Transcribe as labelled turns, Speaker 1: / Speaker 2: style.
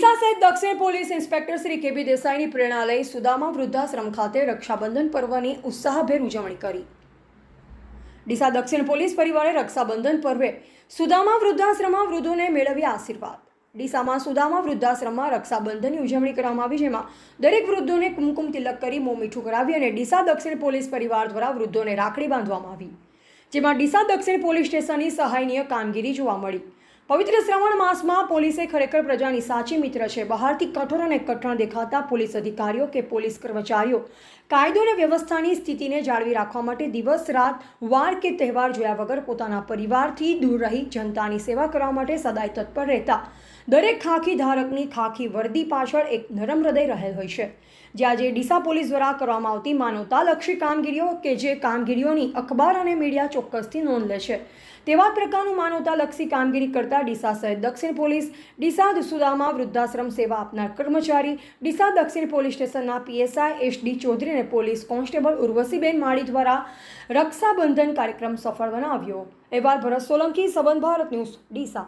Speaker 1: ડીસા સહિત દક્ષિણ police inspector Shri કેબી દેસાઈની પ્રેરણા લઈ સુદામા વૃદ્ધાશ્રમ ખાતે રક્ષાબંધન પર્વની ઉત્સાહભેર ઉજવણી કરી। ડીસા દક્ષિણ પોલીસ પરિવારે રક્ષાબંધન પર્વે સુદામા વૃદ્ધાશ્રમમાં વૃદ્ધોને મેળવ્યા આશીર્વાદ। ડીસામાં સુદામા વૃદ્ધાશ્રમમાં રક્ષાબંધનની ઉજવણી કરવામાં આવી, જેમાં દરેક વૃદ્ધોને કુમકુમ તિલક કરી મોં મીઠું કરાવી અને ડીસા દક્ષિણ પોલીસ પરિવાર દ્વારા વૃદ્ધોને રાખડી બાંધવામાં આવી, જેમાં ડીસા દક્ષિણ પોલીસ સ્ટેશનની સહાયનીય કામગીરી જોવા મળી। પવિત્ર શ્રાવણ માસમાં પોલીસે ખરેખર પ્રજાની સાચી મિત્ર છે। બહારથી કઠોર અને કઠણ દેખાતા પોલીસ અધિકારીઓ કે પોલીસ કર્મચારીઓ કાયદો અને વ્યવસ્થાની સ્થિતિને જાળવી રાખવા માટે દિવસ રાત વાર કે તહેવાર જોયા વગર પોતાના પરિવારથી દૂર રહી જનતાની સેવા કરવા માટે સદાય તત્પર રહેતા દરેક ખાખી ધારકની ખાખી વર્દી પાછળ એક નરમ હૃદય રહેલ હોય છે। જે આજે ડીસા પોલીસ દ્વારા કરવામાં આવતી માનવતાલક્ષી કામગીરીઓ કે જે કામગીરીઓની અખબાર અને મીડિયા ચોક્કસથી નોંધ લે છે, તેવા પ્રકારનું માનવતાલક્ષી કામગીરી કરતા ડીસા સહિત દક્ષિણ પોલીસ, ડીસા સુદામા વૃદ્ધાશ્રમ સેવા આપનાર કર્મચારી, ડીસા દક્ષિણ પોલીસ સ્ટેશનના પીએસઆઈ એસડી ચૌધરી અને પોલીસ કોન્સ્ટેબલ ઉર્વશીબેન માળી દ્વારા રક્ષાબંધન કાર્યક્રમ સફળ બનાવ્યો। અહેવાલ ભરત સોલંકી, સંબંધ ભારત ન્યૂઝ, ડીસા।